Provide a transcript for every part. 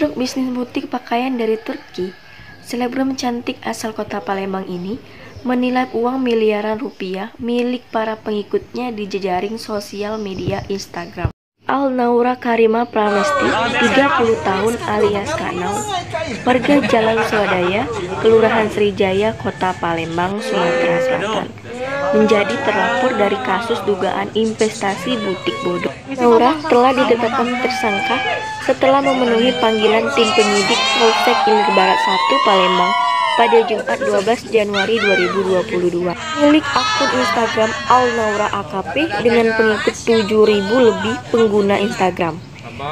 Gedung bisnis butik pakaian dari Turki, selebgram cantik asal kota Palembang ini menilai uang miliaran rupiah milik para pengikutnya di jejaring sosial media Instagram. Al-Naura Karima Pramesti, 30 tahun alias Kak Nau, warga Jalan Swadaya, Kelurahan Srijaya, Kota Palembang, Sumatera Selatan, menjadi terlapor dari kasus dugaan investasi butik bodong. Naura telah ditetapkan tersangka setelah memenuhi panggilan tim penyidik Polsek Ilir Barat 1 Palembang pada Jumat 12 Januari 2022. Milik akun Instagram Al-Naura AKP dengan pengikut 7.000 lebih pengguna Instagram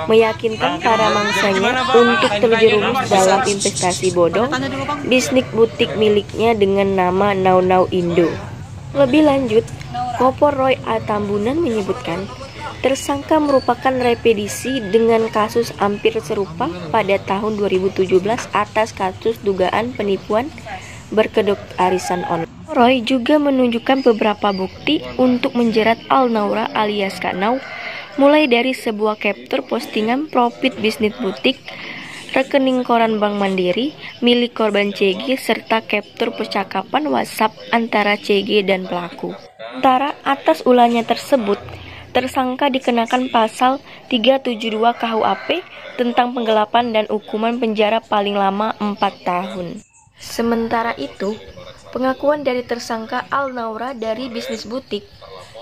meyakinkan para mangsanya untuk terjerumus dalam investasi bodong bisnis butik miliknya dengan nama Now Now Indo. Lebih lanjut, Kopor Roy A. Tambunan menyebutkan tersangka merupakan repetisi dengan kasus hampir serupa pada tahun 2017 atas kasus dugaan penipuan berkedok arisan online. Roy juga menunjukkan beberapa bukti untuk menjerat Al-Naura alias Kak Nau, mulai dari sebuah capture postingan profit bisnis butik, rekening koran Bank Mandiri milik korban CG, serta capture percakapan WhatsApp antara CG dan pelaku. Sementara atas ulahnya tersebut, tersangka dikenakan pasal 372 KUHP tentang penggelapan dan hukuman penjara paling lama 4 tahun. Sementara itu, pengakuan dari tersangka Al-Naura dari bisnis butik,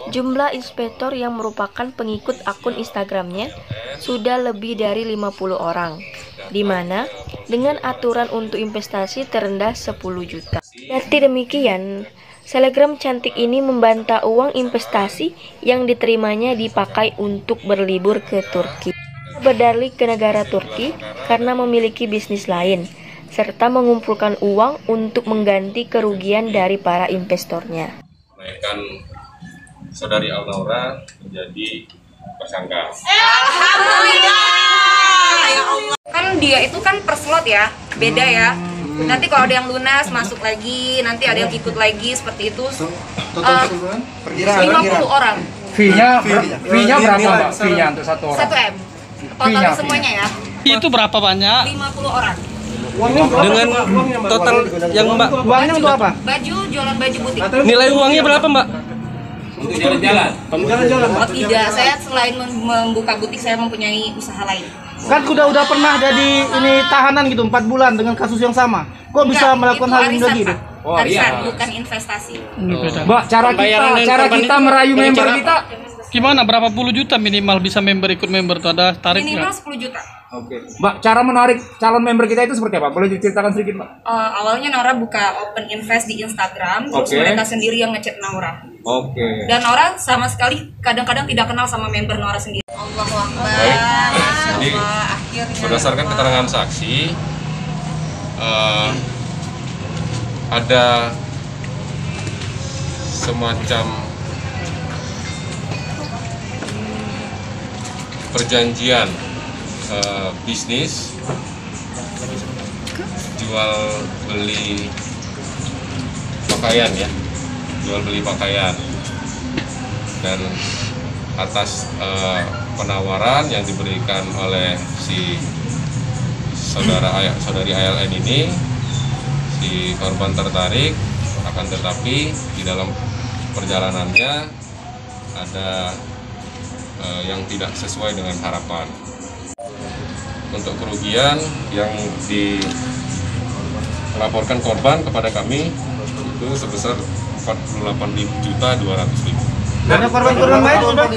jumlah inspektor yang merupakan pengikut akun Instagramnya sudah lebih dari 50 orang, di mana dengan aturan untuk investasi terendah 10 juta. Berarti demikian, selebgram cantik ini membantah uang investasi yang diterimanya dipakai untuk berlibur ke Turki, berdalih ke negara Turki karena memiliki bisnis lain, serta mengumpulkan uang untuk mengganti kerugian dari para investornya. Menaikkan saudari Al-Naura menjadi tersangka. Alhamdulillah. Ya Allah. Kan dia itu kan per slot ya, beda ya. Nanti kalau ada yang lunas masuk lagi, nanti ada yang ikut lagi seperti itu. 50 orang. Fee-nya berapa Mbak? Fee-nya untuk satu orang? 1 M. Total semuanya ya. Itu berapa banyak? 50 orang. Dengan total yang Mbak, Uangnya untuk apa? Baju, jualan baju butik. nilai uangnya berapa Mbak? Untuk jalan-jalan. Oh tidak, saya selain membuka butik saya mempunyai usaha lain. Kan udah pernah jadi ini tahanan gitu 4 bulan dengan kasus yang sama. Kok bisa melakukan hal ini lagi? Pak. Oh, Arisan, iya. bukan investasi. Mbak, cara kita merayu member kita Gimana? Berapa puluh juta minimal bisa member ikut member tuh, ada tarik Minimal nggak? 10 juta. Oke. Mbak, cara menarik calon member kita itu seperti apa? Boleh diceritakan sedikit, Mbak? Awalnya Naura buka open invest di Instagram, terus Oke. mereka sendiri yang ngechat Naura. Oke. Dan Naura sama sekali kadang-kadang tidak kenal sama member Naura sendiri. Allahu Akbar. Baik. Jadi Akhirnya. berdasarkan keterangan saksi, ada semacam perjanjian bisnis jual beli pakaian ya, jual beli pakaian, dan atas penawaran yang diberikan oleh si saudari ALN ini, si korban tertarik, akan tetapi di dalam perjalanannya ada yang tidak sesuai dengan harapan. Untuk kerugian yang dilaporkan korban kepada kami itu sebesar 48.200.000. Ada korban-korban lain sudah?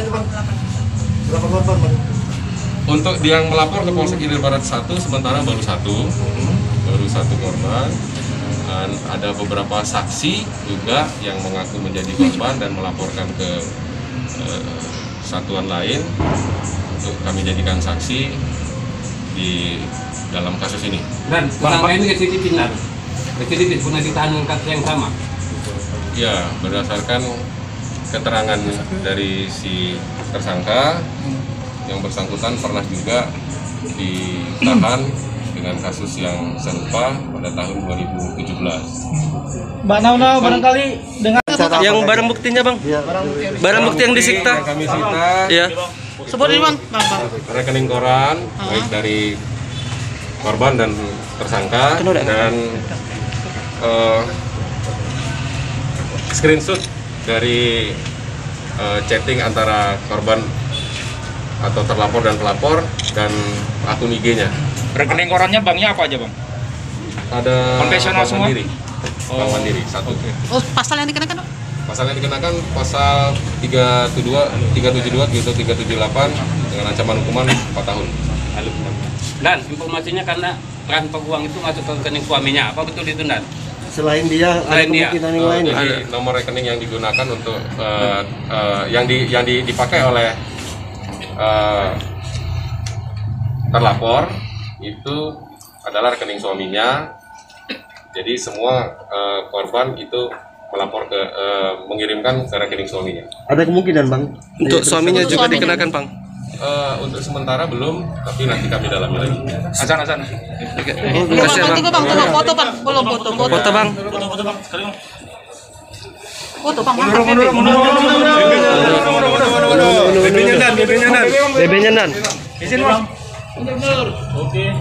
Berapa korban, Bang? Untuk yang melapor ke Polsek Ilir Barat 1 sementara baru satu korban, dan ada beberapa saksi juga yang mengaku menjadi korban dan melaporkan ke satuan lain untuk kami jadikan saksi di dalam kasus ini. Dan orang lain residipnya pernah ditahan dengan kasus yang sama. Ya, berdasarkan keterangan dari si tersangka, yang bersangkutan pernah juga ditahan dengan kasus yang serupa pada tahun 2017. Mbak Nau barangkali dengan Yang barang buktinya Bang? Barang bukti yang disita? Yang kami sita, Ya. rekening koran, baik dari korban dan tersangka dan screenshot dari chatting antara korban atau terlapor dan pelapor dan akun IG-nya. Rekening korannya banknya apa aja bang? Ada konvensional Bank semua? Mandiri. Bank Mandiri satu. Oh, pasal yang dikenakan? Pasal yang dikenakan pasal 372 gitu 378 dengan ancaman hukuman 4 tahun. Dan informasinya karena transfer uang itu masuk ke rekening suaminya, apa betul itu Dan? Selain dia, ada Selain dia. kemungkinan yang lain. Jadi nomor rekening yang digunakan untuk yang dipakai oleh terlapor itu adalah rekening suaminya. Jadi semua korban itu melapor ke mengirimkan ke rekening suaminya. Ada kemungkinan bang. Untuk suaminya juga dikenakan bang. Untuk sementara belum, tapi nanti kami dalami lagi. Azan. Oke. Makasih bang. Tunggu foto bang, belum foto. Foto bang. Foto bang. BB-nya Dan. Izin bang. Oke.